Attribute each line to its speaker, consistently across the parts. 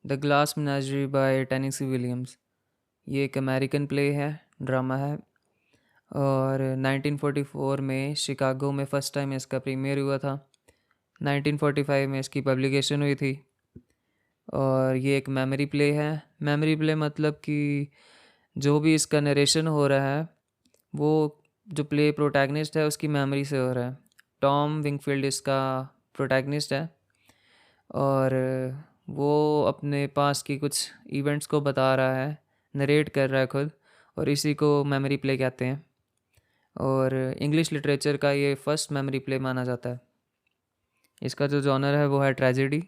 Speaker 1: The glass menagerie by Tennessee Williams. ये एक American play है, ड्रामा है। और 1944 में शिकागो में फ़र्स्ट टाइम इसका प्रीमियर हुआ था। 1945 में इसकी पब्लिकेशन हुई थी। और ये एक मेमोरी प्ले है। मेमोरी प्ले मतलब कि जो भी इसका नरेशन हो रहा है वो जो प्ले प्रोटैगनिस्ट है उसकी मेमोरी से हो रहा है। टॉम विंगफील्ड इसका प्रोटैगनिस्ट है और वो अपने पास की कुछ इवेंट्स को बता रहा है, नरेट कर रहा है खुद, और इसी को मेमोरी प्ले कहते हैं। और इंग्लिश लिटरेचर का ये फर्स्ट मेमोरी प्ले माना जाता है। इसका जो जॉनर है वो है ट्रेजेडी,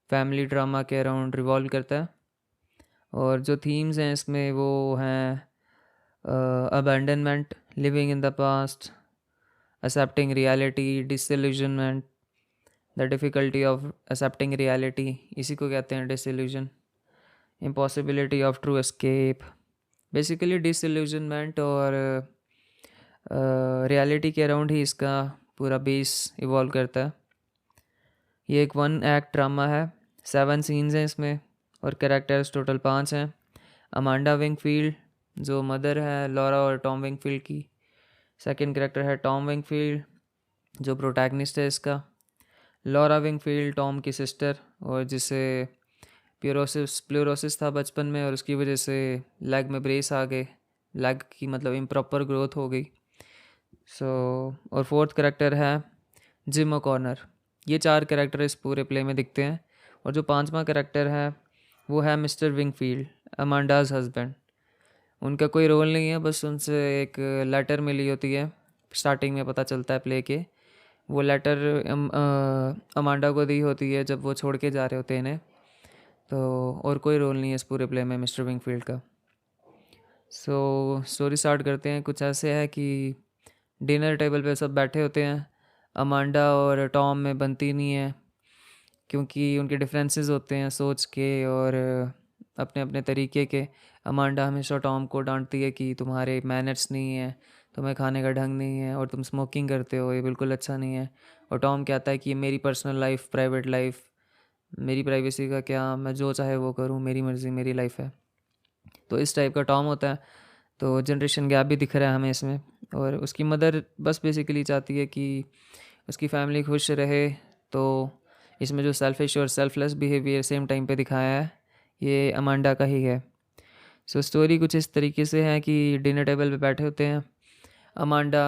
Speaker 1: फैमिली ड्रामा के अराउंड रिवॉल्व करता है। और जो थीम्स हैं इसमें वो हैं abandonment, living in the past, accepting reality, disillusionment, the difficulty of accepting reality, इसी को कहते हैं disillusion, impossibility of true escape. Basically disillusionment और रियलिटी के अराउंड ही इसका पूरा बेस इवॉल्व करता है। ये एक 1 एक्ट ड्रामा है, 7 सीन्स हैं इसमें और कैरेक्टर्स टोटल 5 हैं। अमांडा विंगफील्ड जो मदर है लॉरा और टॉम विंगफील्ड की। सेकंड कैरेक्टर है टॉम विंगफील्ड जो प्रोटैगनिस्ट है इसका। लॉरा विंगफील्ड टॉम की सिस्टर, और जिसे प्लोरोसिस था बचपन में और उसकी वजह से लेग में ब्रेस आ गए, लेग की मतलब इम्प्रॉपर ग्रोथ हो गई। और फोर्थ कैरेक्टर है जिम ओकॉनर। ये 4 कैरेक्टर इस पूरे प्ले में दिखते हैं। और जो 5वां कैरेक्टर है वो है मिस्टर विंगफील्ड, अमांडाज हस्बैंड। उनका कोई रोल नहीं है, बस उनसे एक लेटर मिली होती है, स्टार्टिंग में पता चलता है प्ले के। वो लेटर अमांडा को दी होती है जब वो छोड़ के जा रहे होते हैं इन्हें। तो और कोई रोल नहीं है इस पूरे प्ले में मिस्टर विंगफील्ड का। स्टोरी स्टार्ट करते हैं। कुछ ऐसे है कि डिनर टेबल पे सब बैठे होते हैं। अमांडा और टॉम में बनती नहीं है क्योंकि उनके डिफरेंसेस होते हैं सोच के और अपने अपने तरीके के। अमांडा हमेशा टॉम को डांटती है कि तुम्हारे मैनर्स नहीं है, तुम्हें खाने का ढंग नहीं है और तुम स्मोकिंग करते हो, ये बिल्कुल अच्छा नहीं है। और टॉम कहता है कि ये मेरी पर्सनल लाइफ, प्राइवेट लाइफ, मेरी प्राइवेसी का क्या, मैं जो चाहे वो करूँ, मेरी मर्ज़ी, मेरी लाइफ है। तो इस टाइप का टॉम होता है। तो जनरेशन गैप भी दिख रहा है हमें इसमें। और उसकी मदर बस बेसिकली चाहती है कि उसकी फैमिली खुश रहे। तो इसमें जो सेल्फिश और सेल्फलेस बिहेवियर सेम टाइम पे दिखाया है ये अमांडा का ही है। स्टोरी कुछ इस तरीके से है कि डिनर टेबल पे बैठे होते हैं। अमांडा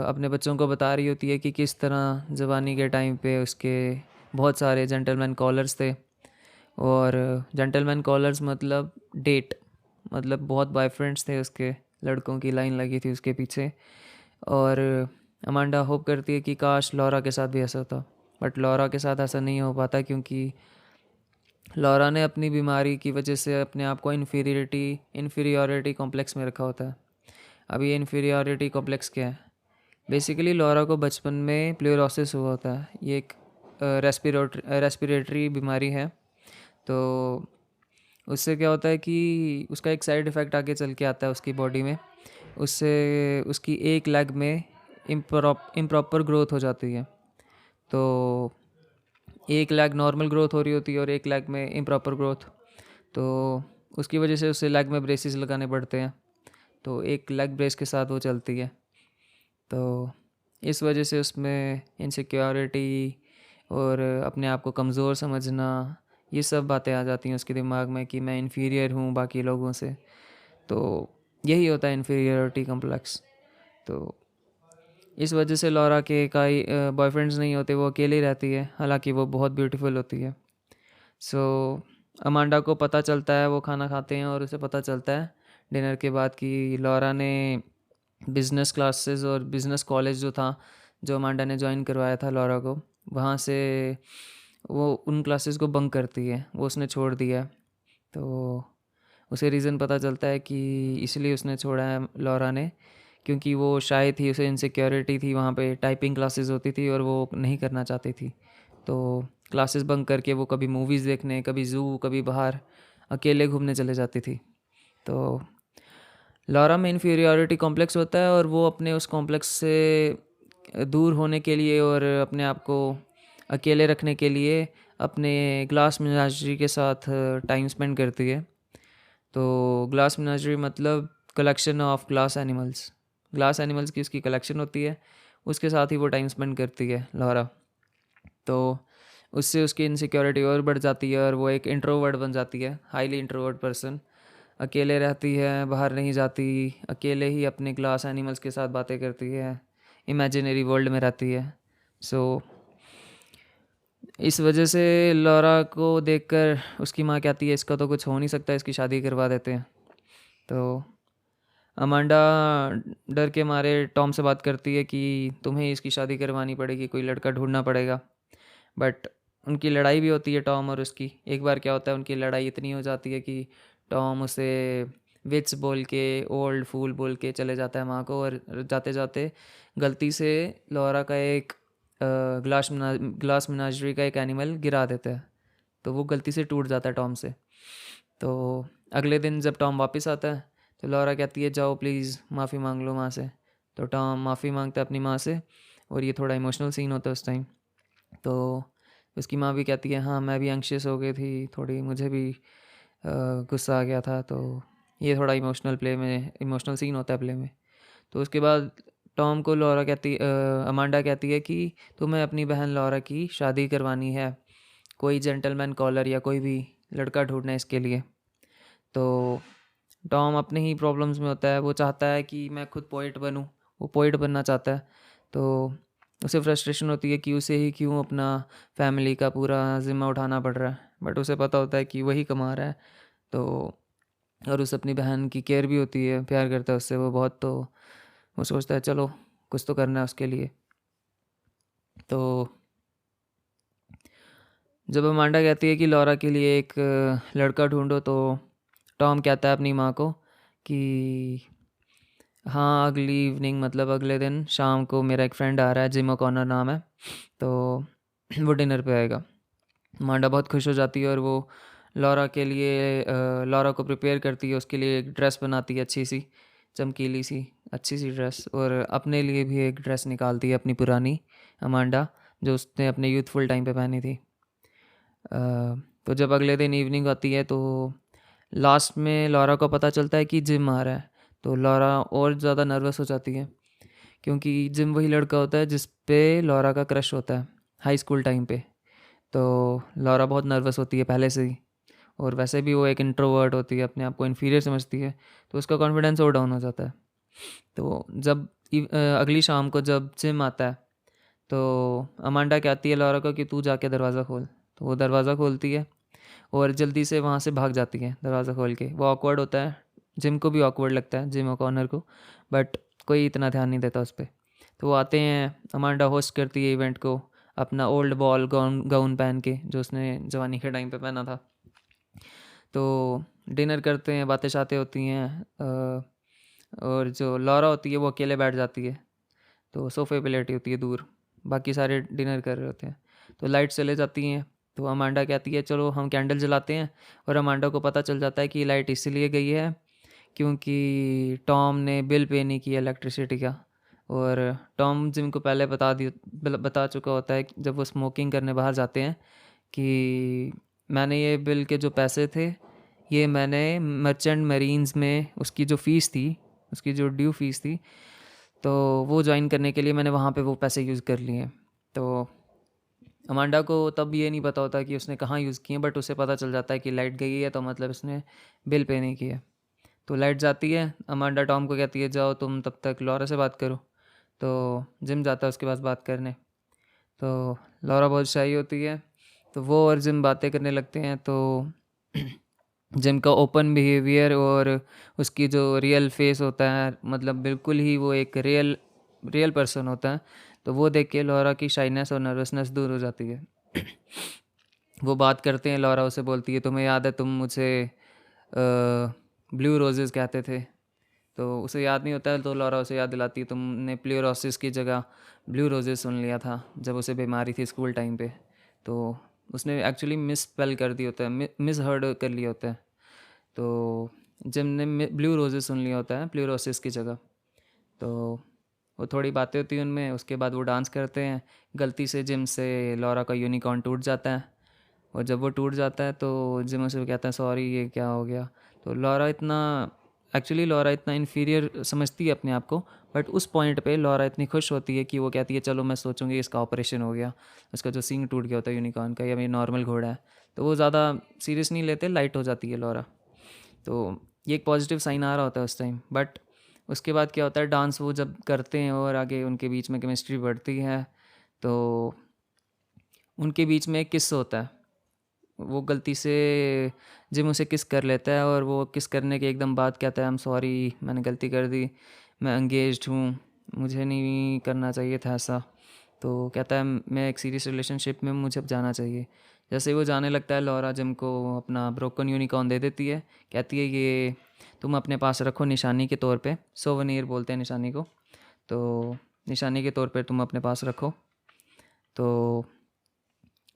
Speaker 1: अपने बच्चों को बता रही होती है कि किस तरह जवानी के टाइम पे उसके बहुत सारे जेंटलमैन कॉलर्स थे। और जेंटलमैन कॉलर्स मतलब डेट, मतलब बहुत बॉयफ्रेंड्स थे उसके, लड़कों की लाइन लगी थी उसके पीछे। और अमांडा होप करती है कि काश लॉरा के साथ भी ऐसा होता, बट लॉरा के साथ ऐसा नहीं हो पाता क्योंकि लॉरा ने अपनी बीमारी की वजह से अपने आप को इन्फीरियॉरिटी कॉम्प्लेक्स में रखा होता है। अब ये इन्फीरियॉरिटी कॉम्प्लेक्स क्या है? बेसिकली लॉरा को बचपन में प्लेरोसिस हुआ होता है। ये एक रेस्पिरेटरी बीमारी है। तो उससे क्या होता है कि उसका एक साइड इफ़ेक्ट आगे चल के आता है उसकी बॉडी में। उससे उसकी एक लेग में इम्प्रॉपर ग्रोथ हो जाती है। तो एक लेग नॉर्मल ग्रोथ हो रही होती है और एक लेग में इम्प्रॉपर ग्रोथ। तो उसकी वजह से उसे लेग में ब्रेसेस लगाने पड़ते हैं। तो एक लेग ब्रेस के साथ वो चलती है। तो इस वजह से उसमें इनसिक्योरिटी और अपने आप को कमज़ोर समझना, ये सब बातें आ जाती हैं उसके दिमाग में कि मैं इन्फीरियर हूँ बाकी लोगों से। तो यही होता है इन्फीरियरिटी कम्प्लेक्स। तो इस वजह से लॉरा के कई बॉयफ्रेंड्स नहीं होते, वो अकेली रहती है, हालांकि वो बहुत ब्यूटीफुल होती है। सो अमांडा को पता चलता है, वो खाना खाते हैं और उसे पता चलता है डिनर के बाद कि लॉरा ने बिज़नेस क्लासेस और बिज़नेस कॉलेज जो था, जो अमांडा ने ज्वाइन करवाया था लॉरा को, वहाँ से वो उन क्लासेस को बंक करती है, वो उसने छोड़ दिया है। तो उसे रीज़न पता चलता है कि इसलिए उसने छोड़ा है लॉरा ने, क्योंकि वो शाय थी, उसे इनसिक्योरिटी थी, वहाँ पे टाइपिंग क्लासेस होती थी और वो नहीं करना चाहती थी। तो क्लासेस बंक करके वो कभी मूवीज़ देखने, कभी ज़ू, कभी बाहर अकेले घूमने चले जाती थी। तो लॉरा में इन्फीरियॉरिटी कॉम्प्लेक्स होता है और वो अपने उस कॉम्प्लेक्स से दूर होने के लिए और अपने आप को अकेले रखने के लिए अपने ग्लास मेनाजरी के साथ टाइम स्पेंड करती है। तो ग्लास मेनाजरी मतलब कलेक्शन ऑफ ग्लास एनिमल्स की उसकी कलेक्शन होती है, उसके साथ ही वो टाइम स्पेंड करती है लॉरा। तो उससे उसकी इनसिक्योरिटी और बढ़ जाती है और वो एक इंट्रोवर्ट बन जाती है, हाईली इंट्रोवर्ट पर्सन। अकेले रहती है, बाहर नहीं जाती, अकेले ही अपने ग्लास एनिमल्स के साथ बातें करती है, इमेजिनरी वर्ल्ड में रहती है। सो इस वजह से लॉरा को देखकर उसकी माँ कहती है इसका तो कुछ हो नहीं सकता, इसकी शादी करवा देते हैं। तो अमांडा डर के मारे टॉम से बात करती है कि तुम्हें इसकी शादी करवानी पड़ेगी, कोई लड़का ढूंढना पड़ेगा। बट उनकी लड़ाई भी होती है टॉम और उसकी। एक बार क्या होता है, उनकी लड़ाई इतनी हो जाती है कि टॉम उसे विट्स बोल के, ओल्ड फूल बोल के चले जाता है माँ को, और जाते जाते गलती से लॉरा का एक ग्लास मेनाजरी का एक एनिमल गिरा देता है। तो वो गलती से टूट जाता है टॉम से। तो अगले दिन जब टॉम वापस आता है तो लॉरा कहती है जाओ प्लीज़ माफ़ी मांग लो माँ से। तो टॉम माफ़ी मांगता है अपनी माँ से, और ये थोड़ा इमोशनल सीन होता है उस टाइम। तो उसकी माँ भी कहती है हाँ मैं भी एंग्शियस हो गई थी थोड़ी, मुझे भी गुस्सा आ गया था। तो ये थोड़ा इमोशनल सीन होता है प्ले में। तो उसके बाद टॉम को अमांडा कहती है कि तुम्हें अपनी बहन लॉरा की शादी करवानी है, कोई जेंटलमैन कॉलर या कोई भी लड़का ढूंढना है इसके लिए। तो टॉम अपने ही प्रॉब्लम्स में होता है, वो चाहता है कि मैं खुद पोइट बनूं, वो पोइट बनना चाहता है। तो उसे फ्रस्ट्रेशन होती है कि उसे ही क्यों अपना फैमिली का पूरा ज़िम्मा उठाना पड़ रहा है, बट उसे पता होता है कि वही कमा रहा है। तो और उसे अपनी बहन की केयर भी होती है, प्यार करता है उससे वो बहुत। तो वो सोचता है चलो कुछ तो करना है उसके लिए। तो जब अमांडा कहती है कि लॉरा के लिए एक लड़का ढूंढो, तो टॉम कहता है अपनी माँ को कि हाँ अगली इवनिंग मतलब अगले दिन शाम को मेरा एक फ्रेंड आ रहा है, जिम ओकॉनर नाम है, तो वो डिनर पे आएगा। अमांडा बहुत खुश हो जाती है और वो लॉरा के लिए लॉरा को प्रिपेयर करती है, उसके लिए एक ड्रेस बनाती है अच्छी सी, चमकीली सी अच्छी सी ड्रेस, और अपने लिए भी एक ड्रेस निकालती है अपनी पुरानी, अमांडा, जो उसने अपने यूथफुल टाइम पे पहनी थी। अ, तो जब अगले दिन इवनिंग आती है तो लास्ट में लॉरा को पता चलता है कि जिम आ रहा है। तो लॉरा और ज़्यादा नर्वस हो जाती है, क्योंकि जिम वही लड़का होता है जिस पे लॉरा का क्रश होता है हाई स्कूल टाइम पे। तो लॉरा बहुत नर्वस होती है पहले से ही, और वैसे भी वो एक इंट्रोवर्ट होती है, अपने आप को इन्फीरियर समझती है, तो उसका कॉन्फिडेंस और डाउन हो जाता है। तो जब अगली शाम को जब जिम आता है तो अमांडा कहती है लॉरा को कि तू जाके दरवाज़ा खोल। तो वो दरवाज़ा खोलती है और जल्दी से वहाँ से भाग जाती है दरवाज़ा खोल के। वो ऑकवर्ड होता है, जिम को भी ऑकवर्ड लगता है, जिम ओकॉनर को, बट कोई इतना ध्यान नहीं देता उस पर। तो वो आते हैं, अमांडा होस्ट करती है इवेंट को अपना ओल्ड बॉल गाउन गाउन पहन के, जो उसने जवानी के टाइम पे पहना था। तो डिनर करते हैं, बातें शातें होती हैं, और जो लॉरा होती है वो अकेले बैठ जाती है, तो सोफ़े पे लेटी होती है दूर, बाकी सारे डिनर कर रहे होते हैं। तो लाइट चले जाती हैं, तो अमांडा कहती है चलो हम कैंडल जलाते हैं, और अमांडा को पता चल जाता है कि लाइट इसलिए गई है क्योंकि टॉम ने बिल पे नहीं किया इलेक्ट्रिसिटी का। और टॉम जिम को पहले बता चुका होता है कि जब वो स्मोकिंग करने बाहर जाते हैं कि मैंने ये बिल के जो पैसे थे ये मैंने मर्चेंट मरीन्स में उसकी जो फ़ीस थी, उसकी जो ड्यू फीस थी, तो वो ज्वाइन करने के लिए मैंने वहाँ पे वो पैसे यूज़ कर लिए। तो अमांडा को तब ये नहीं पता होता कि उसने कहाँ यूज़ किए, बट उसे पता चल जाता है कि लाइट गई है तो मतलब इसने बिल पे नहीं किया। तो लाइट जाती है, अमांडा टॉम को कहती है जाओ तुम तब तक लॉरा से बात करो। तो जिम जाता है उसके पास बात करने। तो लॉरा बहुत शाई होती है, तो वो और जिम बातें करने लगते हैं। तो जिम का ओपन बिहेवियर और उसकी जो रियल फेस होता है, मतलब बिल्कुल ही वो एक रियल रियल पर्सन होता है, तो वो देख के लॉरा की शाइनेस और नर्वसनेस दूर हो जाती है। वो बात करते हैं, लॉरा उसे बोलती है तुम्हें याद है तुम मुझे ब्लू रोजेज़ कहते थे। तो उसे याद नहीं होता है, तो लॉरा उसे याद दिलाती है तुमने प्लूरोसिस की जगह ब्लू रोजेज़ सुन लिया था जब उसे बीमारी थी स्कूल टाइम पे। तो उसने एक्चुअली मिस स्पेल कर दिया होता है, मिस हर्ड कर लिया होता है। तो जिम ने ब्लू रोजेज़ सुन लिया होता है प्लूरोसिस की जगह। तो वो थोड़ी बातें होती हैं उनमें, उसके बाद वो डांस करते हैं। गलती से जिम से लॉरा का यूनिकॉर्न टूट जाता है, और जब वो टूट जाता है तो जिम उसे कहता है सॉरी ये क्या हो गया। तो लॉरा इतना इन्फीरियर समझती है अपने आप को, बट उस पॉइंट पे लॉरा इतनी खुश होती है कि वो कहती है चलो मैं सोचूंगी इसका ऑपरेशन हो गया, उसका जो सींग टूट गया होता है यूनिकॉर्न का, या मेरी नॉर्मल घोड़ा है। तो वो ज़्यादा सीरियस नहीं लेते, लाइट हो जाती है लॉरा। तो ये एक पॉजिटिव साइन आ रहा होता है उस टाइम। बट उसके बाद क्या होता है, डांस वो जब करते हैं और आगे उनके बीच में केमिस्ट्री बढ़ती है, तो उनके बीच में एक किस होता है। वो गलती से जिम उसे किस कर लेता है, और वो किस करने के एकदम बाद कहता है आई एम सॉरी, मैंने गलती कर दी, मैं एंगेज्ड हूँ, मुझे नहीं करना चाहिए था ऐसा। तो कहता है मैं एक सीरियस रिलेशनशिप में, मुझे अब जाना चाहिए। जैसे ही वो जाने लगता है, लॉरा जिम को अपना ब्रोकन यूनिकॉर्न दे देती है, कहती है ये तुम अपने पास रखो निशानी के तौर पे, सोवनियर बोलते हैं निशानी को। तो निशानी के तौर पे तुम अपने पास रखो। तो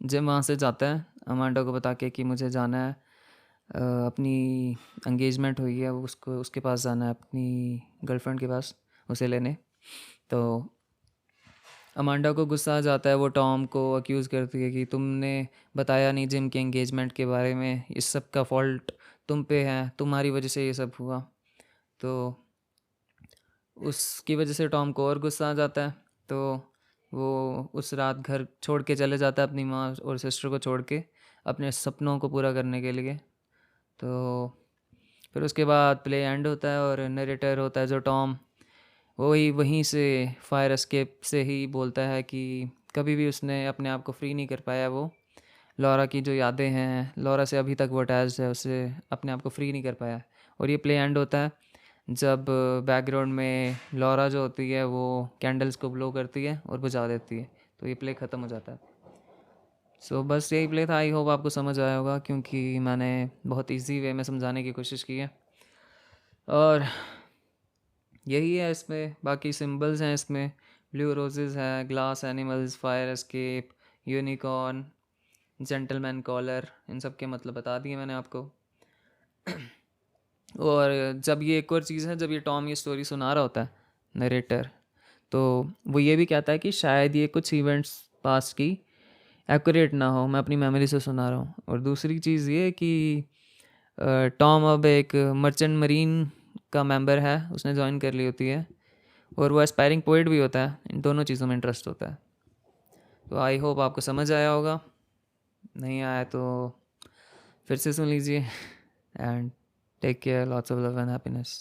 Speaker 1: जिम वहाँ से जाता है अमांडा को बता के कि मुझे जाना है, अपनी एंगेजमेंट हुई है, उसको उसके पास जाना है, अपनी गर्लफ्रेंड के पास उसे लेने। तो अमांडा को गुस्सा आ जाता है, वो टॉम को अक्यूज़ करती है कि तुमने बताया नहीं जिम के एंगेजमेंट के बारे में, इस सब का फॉल्ट तुम पे है, तुम्हारी वजह से ये सब हुआ। तो उसकी वजह से टॉम को और गुस्सा आ जाता है। तो वो उस रात घर छोड़ के चले जाता है, अपनी माँ और सिस्टर को छोड़ के, अपने सपनों को पूरा करने के लिए। तो फिर उसके बाद प्ले एंड होता है और नरेटर होता है जो टॉम, वही वहीं से फायर एस्केप से ही बोलता है कि कभी भी उसने अपने आप को फ्री नहीं कर पाया। वो लॉरा की जो यादें हैं, लॉरा से अभी तक वो अटैच्ड है, उसे अपने आप को फ्री नहीं कर पाया। और ये प्ले एंड होता है जब बैकग्राउंड में लॉरा जो होती है वो कैंडल्स को ब्लो करती है और बुझा देती है, तो ये प्ले ख़त्म हो जाता है। सो बस यही प्ले था। आई होप आपको समझ आया होगा, क्योंकि मैंने बहुत इजी वे में समझाने की कोशिश की है। और यही है इसमें, बाकी सिंबल्स हैं इसमें, ब्लू रोजेस है, glass animals, fire escape, unicorn, gentleman caller, इन सब के मतलब बता दिए मैंने आपको। और जब ये एक और चीज़ है, जब ये टॉम ये स्टोरी सुना रहा होता है नरेटर, तो वो ये भी कहता है कि शायद ये कुछ इवेंट्स पास्ट की एक्यूरेट ना हो, मैं अपनी मेमोरी से सुना रहा हूँ। और दूसरी चीज़ ये कि टॉम अब एक मर्चेंट मरीन का मेंबर है, उसने ज्वाइन कर ली होती है, और वो एस्पायरिंग पोइट भी होता है। इन दोनों चीज़ों में इंटरेस्ट होता है। तो आई होप आपको समझ आया होगा, नहीं आया तो फिर से सुन लीजिए। And take care, lots of love and happiness.